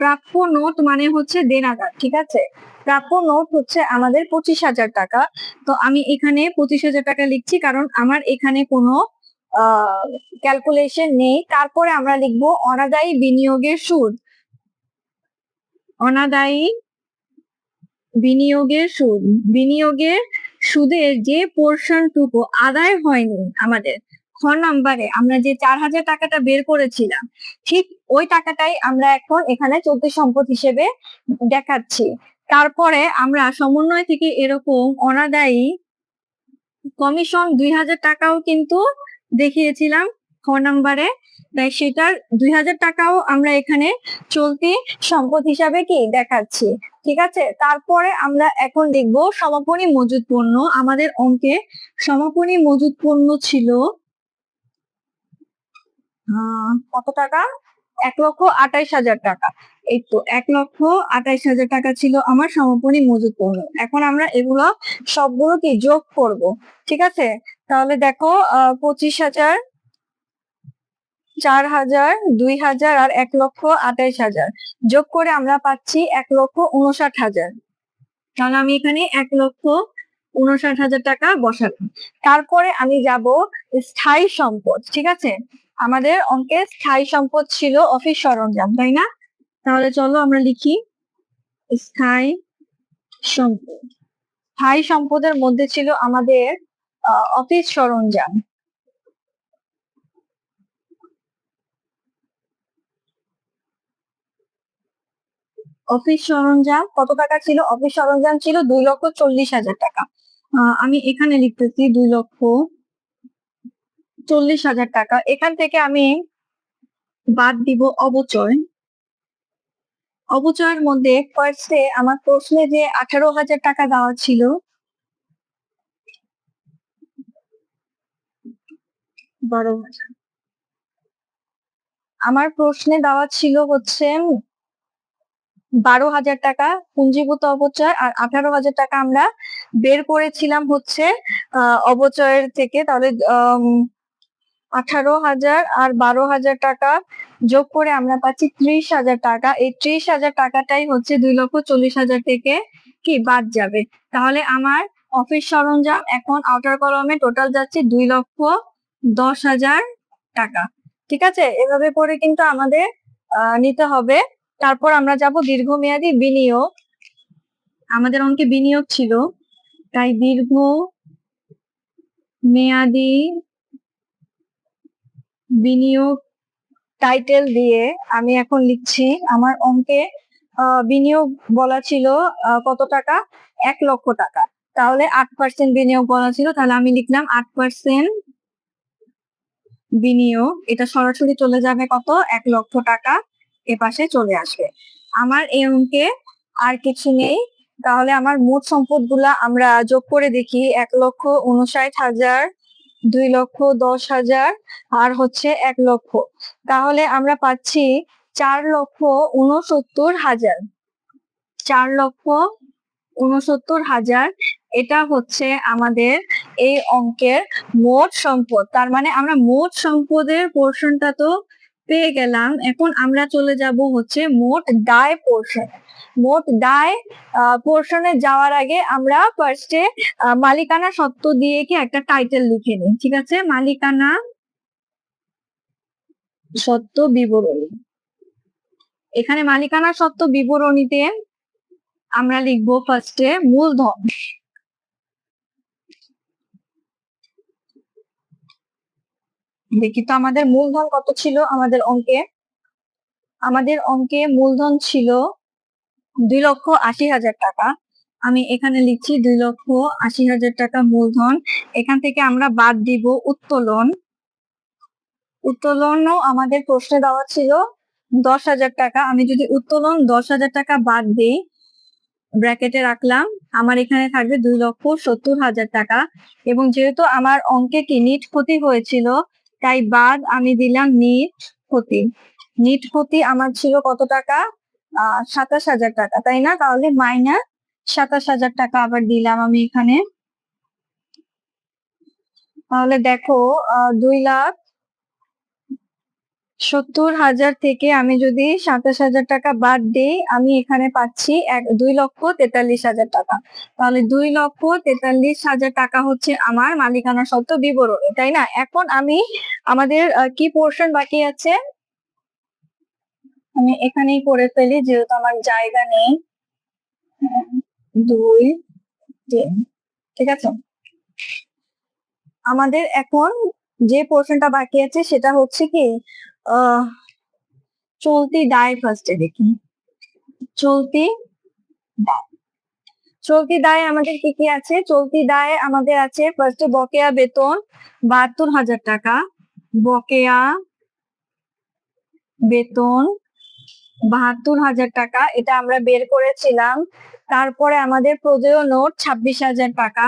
প্রাপ্য নোট মানে হচ্ছে দেনাদার, ঠিক আছে। প্রাপ্য নোট হচ্ছে আমাদের 25,000 টাকা। তো আমি এখানে 25,000 টাকা লিখছি কারণ আমার এখানে কোনো ক্যালকুলেশন নেই। তারপরে আমরা লিখবো অনাদায়ী বিনিয়োগের সুদ। অনাদায়ী বিনিয়োগের সুদ, বিনিয়োগের সুদের যে পোর্শনটুকু আদায় হয়নি আমাদের খ নাম্বারে আমরা যে 4,000 টাকাটা বের করেছিলাম, ঠিক ওই টাকাটাই আমরা এখন এখানে চলতি সম্পদ হিসেবে দেখাচ্ছি। তারপরে আমরা সমন্বয় থেকে এরকম অনাদায়ী কমিশন 2,000 টাকাও কিন্তু দেখিয়েছিলাম খ নাম্বারে, তাই সেটার 2,000 টাকাও আমরা এখানে চলতি সম্পদ হিসাবে কি দেখাচ্ছি, ঠিক আছে। তারপরে আমরা এখন দেখবো সমাপনী মজুদ পণ্য। আমাদের অঙ্কে সমাপনী মজুদ পণ্য ছিল কত টাকা, 1,28,000 টাকা। এই তো 1,28,000 টাকা ছিল আমার সমাপনী মজুদ পণ্য। এখন আমরা এগুলো সবগুলো কি যোগ করব, ঠিক আছে। তাহলে দেখো 25,000, 4,000, 2,000 আর 1,28,000 যোগ করে আমরা পাচ্ছি 1,59,000। তাহলে আমি এখানে 1,59,000 টাকা বসালাম। তারপরে আমি যাব স্থায়ী সম্পদ, ঠিক আছে। আমাদের অঙ্কে স্থায়ী সম্পদ ছিল অফিস সরঞ্জাম, তাই না। তাহলে চলো আমরা লিখি স্থায়ী সম্পদ। স্থায়ী সম্পদের মধ্যে ছিল আমাদের অফিস সরঞ্জাম। অফিস সরঞ্জাম কত টাকা ছিল, অফিস সরঞ্জাম ছিল 2,40,000 টাকা। আমি এখানে লিখতেছি 2,40,000 টাকা। এখান থেকে আমি বাদ দিব অবচয়। অবচয়ের মধ্যে ফার্স্টে আমার প্রশ্নে যে 18,000 টাকা দেওয়া ছিল, 12,000 আমার প্রশ্নে দেওয়া ছিল হচ্ছে 12,000 টাকা পুঞ্জীভূত অবচয়, আর 18,000 টাকা আমরা বের করেছিলাম হচ্ছে অবচয়ের থেকে। তাহলে 18,000 আর 12,000 টাকা যোগ করে আমরা পাচ্ছি 30,000 টাকা। এই 30,000 টাকাটাই হচ্ছে 2,40,000 থেকে কি বাদ যাবে। তাহলে আমার অফিস সরঞ্জাম এখন আউটার কলমে টোটাল যাচ্ছে 2,10,000 টাকা, ঠিক আছে। এভাবে করে কিন্তু আমাদের নিতে হবে। তারপর আমরা যাব দীর্ঘমেয়াদী বিনিয়োগ। আমাদের অঙ্কে বিনিয়োগ ছিল, তাই দীর্ঘ মেয়াদী বিনিয়োগ টাইটেল দিয়ে আমি এখন লিখছি। আমার অঙ্কে বিনিয়োগ বলা ছিল কত টাকা, 1,00,000 টাকা। তাহলে 8% বিনিয়োগ বলা ছিল, তাহলে আমি লিখলাম 8% বিনিয়োগ। এটা সরাসরি চলে যাবে কত, 1,00,000 টাকা এপাশে চলে আসবে। আমার এই অঙ্কে আর কিছু নেই। তাহলে আমার মোট সম্পদ গুলা আমরা যোগ করে দেখি, 1,59,000, 2,10,000 আর হচ্ছে 1,00,000। তাহলে আমরা পাচ্ছি 4,69,000। 4,69,000 এটা হচ্ছে আমাদের এই অঙ্কের মোট সম্পদ। তার মানে আমরা মোট সম্পদের পোর্শনটা তো পেয়ে গেলাম। এখন আমরা চলে যাব হচ্ছে মোট দায় পোর্শন। মোট দায় পোর্শনে যাওয়ার আগে আমরা ফার্স্টে মালিকানা সত্ত্ব দিয়ে কি একটা টাইটেল লিখে নিই, ঠিক আছে? মালিকানা সত্ত্ব বিবরণী। এখানে মালিকানা সত্ত্ব বিবরণীতে আমরা লিখবো ফার্স্টে মূলধন। দেখি তো আমাদের মূলধন কত ছিল আমাদের অঙ্কে। আমাদের অঙ্কে মূলধন ছিল 2,80,000 টাকা। আমি এখানে লিখছি 2,80,000 টাকা মূলধন। এখান থেকে আমরা বাদ দিব উত্তোলন। উত্তোলনও আমাদের প্রশ্নে দেওয়া ছিল 10,000 টাকা। আমি যদি উত্তোলন 10,000 টাকা বাদ দিই, ব্র্যাকেটে রাখলাম, আমার এখানে থাকবে 2,70,000 টাকা। এবং যেহেতু আমার অঙ্কে কি নিট ক্ষতি হয়েছিল, তাই বাদ আমি দিলাম নিট ক্ষতি। নিট ক্ষতি আমার ছিল কত টাকা? 27,000 টাকা, তাই না? তাহলে মাইনাস 27,000 টাকা আবার দিলাম আমি এখানে। তাহলে দেখো 2,70,000 থেকে আমি যদি 27,000 টাকা বাদ দিই, আমি এখানে পাচ্ছি 2,43,000 টাকা। তাহলে 2,43,000 টাকা হচ্ছে আমার মালিকানা সত্ত্ব বিবরণী, তাই না? এখন আমি আমাদের কি পোর্শন বাকি আছে আমি এখানেই করে ফেলি, যেহেতু আমার জায়গা নেই। 2, 3, ঠিক আছে? আমাদের এখন যে পোর্শনটা বাকি আছে সেটা হচ্ছে কি চলতি দায়। ফার্স্টে দেখি চলতি দায়। চলতি দায় আমাদের কি কি আছে? চলতি দায় আমাদের আছে ফার্স্টে বকেয়া বেতন 72,000 টাকা। বকেয়া বেতন 72,000 টাকা, এটা আমরা বের করেছিলাম। তারপরে আমাদের প্রদেয় নোট 26,000 টাকা।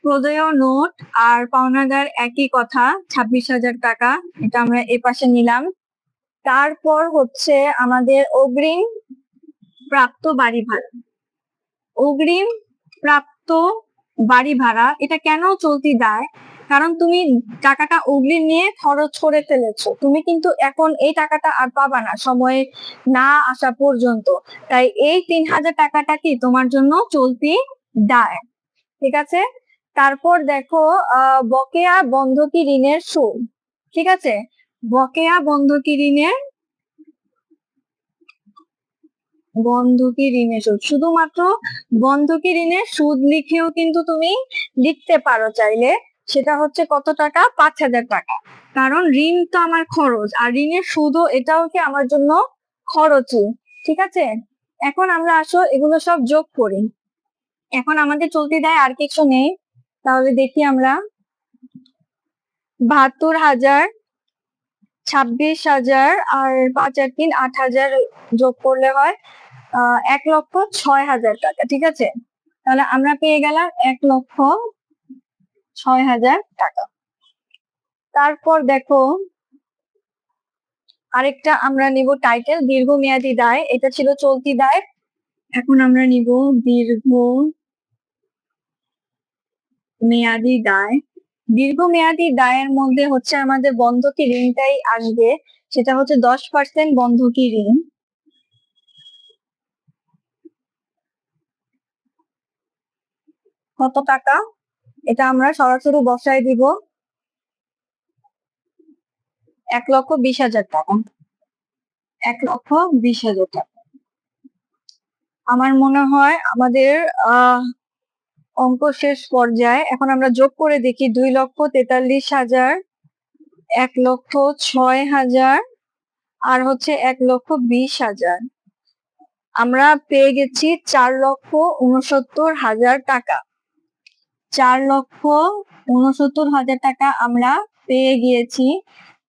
প্রদেয় নোট আর পাওনাদার একই কথা, 26,000 টাকা, এটা আমরা এ পাশে নিলাম। তারপর হচ্ছে আমাদের অগ্রিম প্রাপ্ত বাড়ি ভাড়া। অগ্রিম প্রাপ্ত বাড়ি ভাড়া এটা কেন চলতি দায়? কারণ তুমি টাকাটা অগ্রিম নিয়ে খরচ করে ফেলেছো, তুমি কিন্তু এখন এই টাকাটা আর পাবা না সময়ে না আসা পর্যন্ত। তাই এই 3,000 টাকাটা কি তোমার জন্য চলতি দায়, ঠিক আছে? তারপর দেখো বকেয়া বন্ধকি ঋণের সুদ, ঠিক আছে? বকেয়া বন্ধকি ঋণের সুদ, শুধুমাত্র বন্ধকি ঋণের সুদ লিখেও কিন্তু তুমি লিখতে পারো চাইলে। সেটা হচ্ছে কত টাকা? 5,000 টাকা। কারণ ঋণ তো আমার খরচ, আর ঋণের সুদও এটাও কি আমার জন্য খরচই, ঠিক আছে? এখন আমরা আসো এগুলো সব যোগ করি। এখন আমাদের চলতি দায় আর কিছু নেই, তাহলে দেখি আমরা 72,000, 26,000 আর 5 আর 3 8,000 যোগ করলে হয় 1,06,000 টাকা, ঠিক আছে? তাহলে আমরা পেয়ে গেলাম 1,06,000 টাকা। তারপর দেখো আরেকটা আমরা নিব টাইটেল দীর্ঘমেয়াদী দায়। এটা ছিল চলতি দায়, এখন আমরা নিব দীর্ঘ মেয়াদি দায়। দীর্ঘমেয়াদী দায়ের মধ্যে হচ্ছে আমাদের বন্ধকি ঋণটাই আসবে, সেটা হচ্ছে 10% বন্ধকি ঋণ। কত টাকা? এটা আমরা সরাসরি বসায় দিব 1,20,000 টাকা। 1,20,000 টাকা। আমার মনে হয় আমাদের অঙ্ক শেষ পর্যায়ে। এখন আমরা যোগ করে দেখি 2,43,000, 1,06,000 আর হচ্ছে 1,20,000। আমরা পেয়ে গেছি 4,69,000 টাকা। 4,69,000 টাকা আমরা পেয়ে গিয়েছি।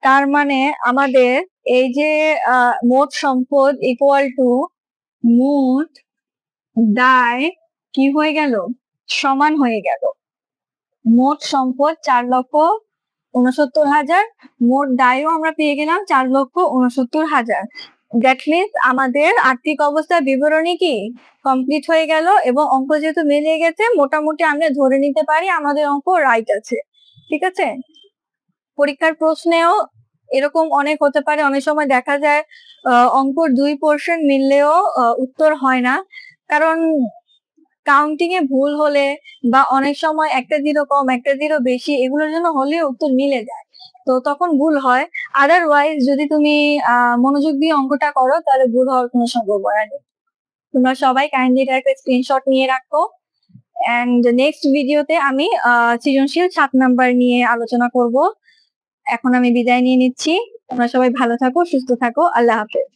তার মানে আমাদের এই যে মোট সম্পদ ইকুয়াল টু মোট দায় কি হয়ে গেল? সমান হয়ে গেল। মোট সম্পদ 4,69,000, মোট দায়ও আমরা পেয়ে গেলাম 4,69,000। দ্যাট মিনস আমাদের আর্থিক অবস্থা বিবরণী কি কমপ্লিট হয়ে গেল, এবং অঙ্ক যেহেতু মিলে গেছে, মোটামুটি আমরা ধরে নিতে পারি আমাদের অঙ্ক রাইট আছে, ঠিক আছে? পরীক্ষার প্রশ্নেও এরকম অনেক হতে পারে, অনেক সময় দেখা যায় অঙ্কর 2 পোর্শন মিললেও উত্তর হয় না, কারণ কাউন্টিং এ ভুল হলে বা অনেক সময় একটা জিরো কম একটা জিরো বেশি এগুলোর জন্য হলে উত্তর মিলে যায়, তো তখন ভুল হয়। আদারওয়াইজ যদি তুমি মনোযোগ দিয়ে অঙ্কটা করো তাহলে ভুল হওয়ার কোনো সম্ভাবনা নেই। তোমরা সবাই কাইন্ডলি এটা একটা স্ক্রিনশট নিয়ে রাখো। এন্ড নেক্সট ভিডিওতে আমি সৃজনশীল 7 নাম্বার নিয়ে আলোচনা করব। এখন আমি বিদায় নিয়ে নিচ্ছি। তোমরা সবাই ভালো থাকো, সুস্থ থাকো, আল্লাহ হাফেজ।